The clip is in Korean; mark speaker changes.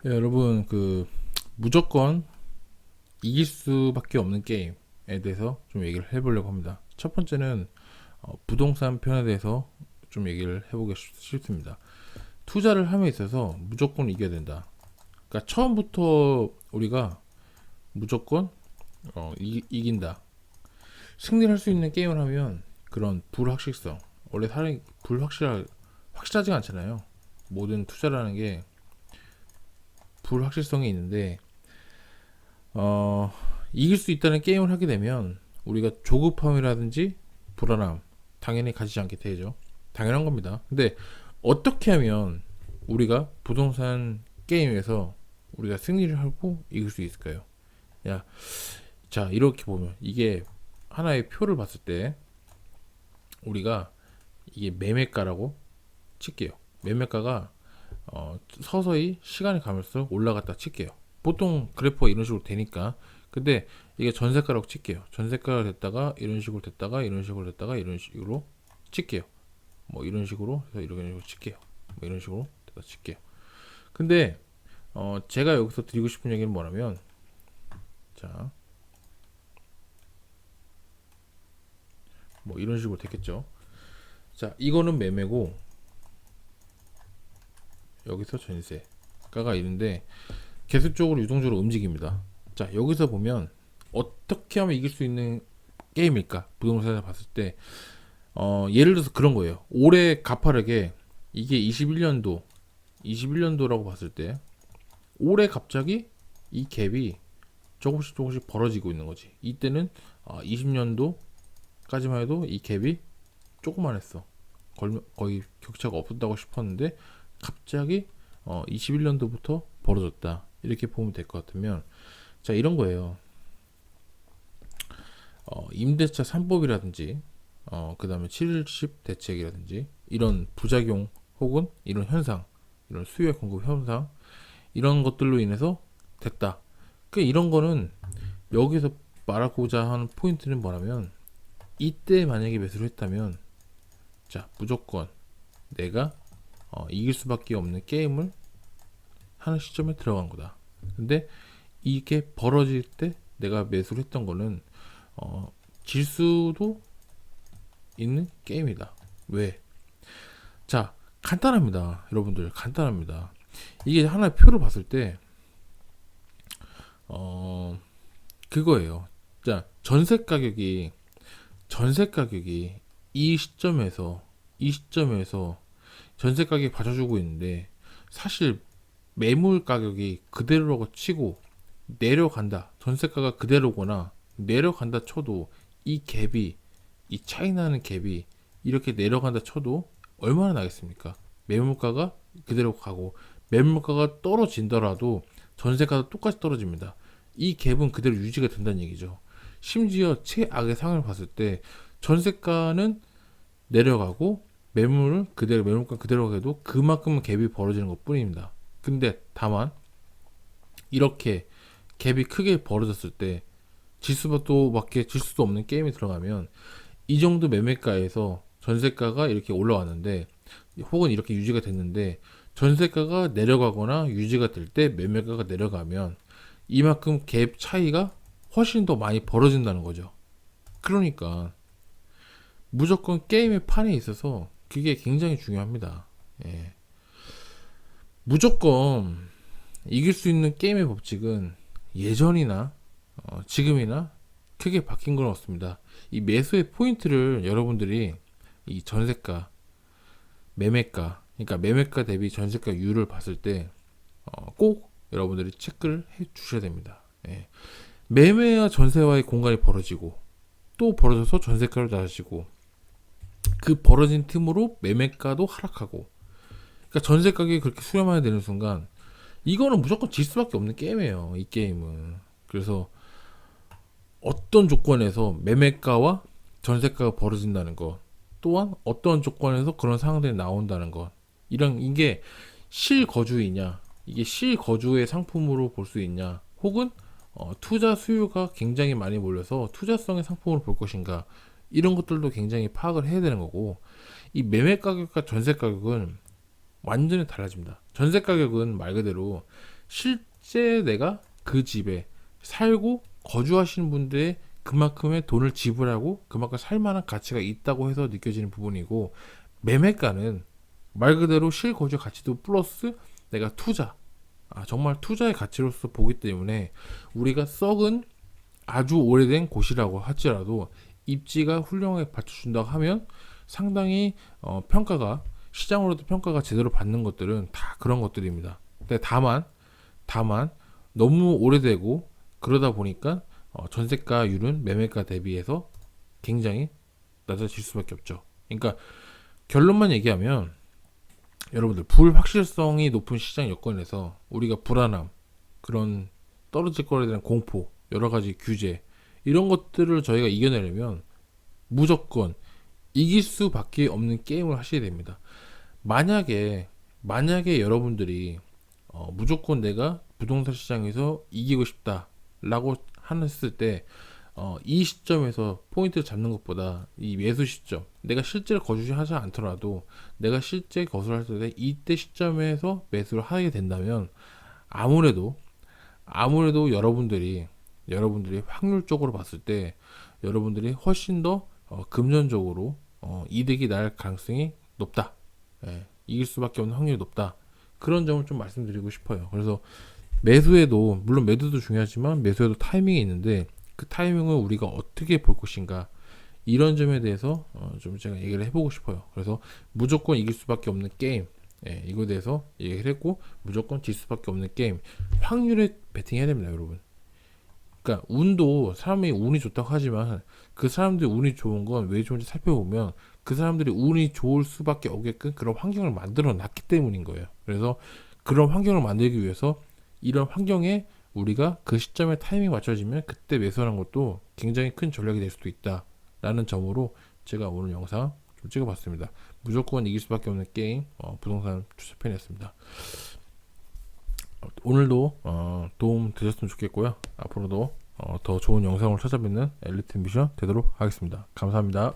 Speaker 1: 예, 여러분 무조건 이길 수밖에 없는 게임에 대해서 좀 얘기를 해보려고 합니다. 첫 번째는 부동산 편에 대해서 좀 얘기를 해보고 싶습니다. 투자를 함에 있어서 무조건 이겨야 된다. 그러니까 처음부터 우리가 무조건 이긴다. 승리할 수 있는 게임을 하면 그런 불확실성, 원래 사람이 확실하지가 않잖아요. 모든 투자라는 게 불확실성이 있는데 이길 수 있다는 게임을 하게 되면 우리가 조급함이라든지 불안함 당연히 가지지 않게 되죠. 당연한 겁니다. 근데 어떻게 하면 우리가 부동산 게임에서 우리가 승리를 하고 이길 수 있을까요? 야, 자, 이렇게 보면 이게 하나의 표를 봤을 때 우리가 이게 매매가라고 칠게요. 매매가가 서서히 시간이 가면서 올라갔다 칠게요. 보통 그래프가 이런 식으로 되니까. 근데 이게 전세가라고 칠게요. 전세가가 됐다가 이런 식으로 됐다가 이런 식으로 됐다가 이런 식으로 칠게요. 뭐 이런 식으로 해서 이런 식으로 칠게요. 뭐 이런 식으로 됐다 칠게요. 근데 제가 여기서 드리고 싶은 얘기는 뭐냐면, 자, 뭐 이런 식으로 됐겠죠. 자, 이거는 매매고 여기서 전세가가 있는데 계속적으로 유동적으로 움직입니다. 자, 여기서 보면 어떻게 하면 이길 수 있는 게임일까? 부동산을 봤을 때 예를 들어서 그런 거예요. 올해 가파르게 이게 21년도라고 봤을 때 올해 갑자기 이 갭이 조금씩 벌어지고 있는 거지. 이때는 20년도까지만 해도 이 갭이 조그만했어. 거의 격차가 없었다고 싶었는데 갑자기 21년도부터 벌어졌다. 이렇게 보면 될 것 같으면, 자, 이런 거예요. 임대차 3법이라든지 그 다음에 7십 대책이라든지 이런 부작용 혹은 이런 현상, 이런 수요 공급 현상, 이런 것들로 인해서 됐다. 그 이런 거는 여기서 말하고자 하는 포인트는 뭐냐면, 이때 만약에 매수를 했다면, 자, 무조건 내가 이길 수밖에 없는 게임을 하는 시점에 들어간 거다. 근데 이게 벌어질 때 내가 매수를 했던 거는 질 수도 있는 게임이다. 왜? 자, 간단합니다. 여러분들, 간단합니다. 이게 하나의 표를 봤을 때 그거예요. 자, 전세 가격이 이 시점에서 전세 가격이 받쳐주고 있는데, 사실 매물 가격이 그대로라고 치고 내려간다. 전세가가 그대로거나 내려간다 쳐도 이 갭이, 이 차이 나는 갭이 이렇게 내려간다 쳐도 얼마나 나겠습니까? 매물가가 그대로 가고 매물가가 떨어진더라도 전세가도 똑같이 떨어집니다. 이 갭은 그대로 유지가 된다는 얘기죠. 심지어 최악의 상황을 봤을 때 전세가는 내려가고 매물가 그대로 해도 그만큼 갭이 벌어지는 것 뿐입니다. 근데 다만 이렇게 갭이 크게 벌어졌을 때 지수밖에 질 수도 없는 게임이 들어가면, 이 정도 매매가에서 전세가가 이렇게 올라왔는데 혹은 이렇게 유지가 됐는데 전세가가 내려가거나 유지가 될 때 매매가가 내려가면 이만큼 갭 차이가 훨씬 더 많이 벌어진다는 거죠. 그러니까 무조건 게임의 판에 있어서 그게 굉장히 중요합니다. 예. 무조건 이길 수 있는 게임의 법칙은 예전이나 지금이나 크게 바뀐 건 없습니다. 이 매수의 포인트를 여러분들이 이 전세가, 매매가, 그러니까 매매가 대비 전세가율을 봤을 때 꼭 여러분들이 체크를 해 주셔야 됩니다. 예. 매매와 전세와의 공간이 벌어지고 또 벌어져서 전세가로 낮아지고 그 벌어진 틈으로 매매가도 하락하고, 그러니까 전세 가격이 그렇게 수렴하게 되는 순간 이거는 무조건 질 수밖에 없는 게임이에요. 이 게임은. 그래서 어떤 조건에서 매매가와 전세가가 벌어진다는 것, 또한 어떤 조건에서 그런 상황들이 나온다는 것, 이게 실거주이냐, 이게 실거주의 상품으로 볼 수 있냐, 혹은 투자 수요가 굉장히 많이 몰려서 투자성의 상품으로 볼 것인가, 이런 것들도 굉장히 파악을 해야 되는 거고, 이 매매 가격과 전세 가격은 완전히 달라집니다. 전세 가격은 말 그대로 실제 내가 그 집에 살고 거주하시는 분들의 그만큼의 돈을 지불하고 그만큼 살만한 가치가 있다고 해서 느껴지는 부분이고, 매매가는 말 그대로 실거주 가치도 플러스 내가 투자, 정말 투자의 가치로서 보기 때문에 우리가 썩은 아주 오래된 곳이라고 할지라도 입지가 훌륭하게 받쳐준다고 하면 상당히 평가가, 시장으로도 평가가 제대로 받는 것들은 다 그런 것들입니다. 근데 다만 너무 오래되고 그러다 보니까 전세가율은 매매가 대비해서 굉장히 낮아질 수밖에 없죠. 그러니까 결론만 얘기하면 여러분들, 불확실성이 높은 시장 여건에서 우리가 불안함, 그런 떨어질 거에 대한 공포, 여러 가지 규제, 이런 것들을 저희가 이겨내려면 무조건 이길 수밖에 없는 게임을 하셔야 됩니다. 만약에 여러분들이 무조건 내가 부동산 시장에서 이기고 싶다라고 했을 때, 이 시점에서 포인트를 잡는 것보다 이 매수 시점, 내가 실제로 거주하지 않더라도 내가 실제 거주할 때 이때 시점에서 매수를 하게 된다면 아무래도 여러분들이 확률적으로 봤을 때 여러분들이 훨씬 더 금전적으로 이득이 날 가능성이 높다. 예, 이길 수밖에 없는 확률이 높다. 그런 점을 좀 말씀드리고 싶어요. 그래서 매수에도, 물론 매도도 중요하지만 매수에도 타이밍이 있는데 그 타이밍을 우리가 어떻게 볼 것인가, 이런 점에 대해서 좀 제가 얘기를 해보고 싶어요. 그래서 무조건 이길 수밖에 없는 게임, 이거에 대해서 얘기를 했고, 무조건 질 수밖에 없는 게임, 확률에 베팅해야 됩니다, 여러분. 그러니까 운도, 사람이 운이 좋다고 하지만 그 사람들이 운이 좋은 건 왜 좋은지 살펴보면 그 사람들이 운이 좋을 수밖에 없게끔 그런 환경을 만들어 놨기 때문인 거예요. 그래서 그런 환경을 만들기 위해서 이런 환경에 우리가 그 시점에 타이밍 맞춰지면 그때 매수하는 것도 굉장히 큰 전략이 될 수도 있다라는 점으로 제가 오늘 영상 좀 찍어봤습니다. 무조건 이길 수밖에 없는 게임, 부동산 추천편이었습니다. 오늘도 도움 되셨으면 좋겠고요. 앞으로도 더 좋은 영상을 찾아뵙는 엘리트 미션 되도록 하겠습니다. 감사합니다.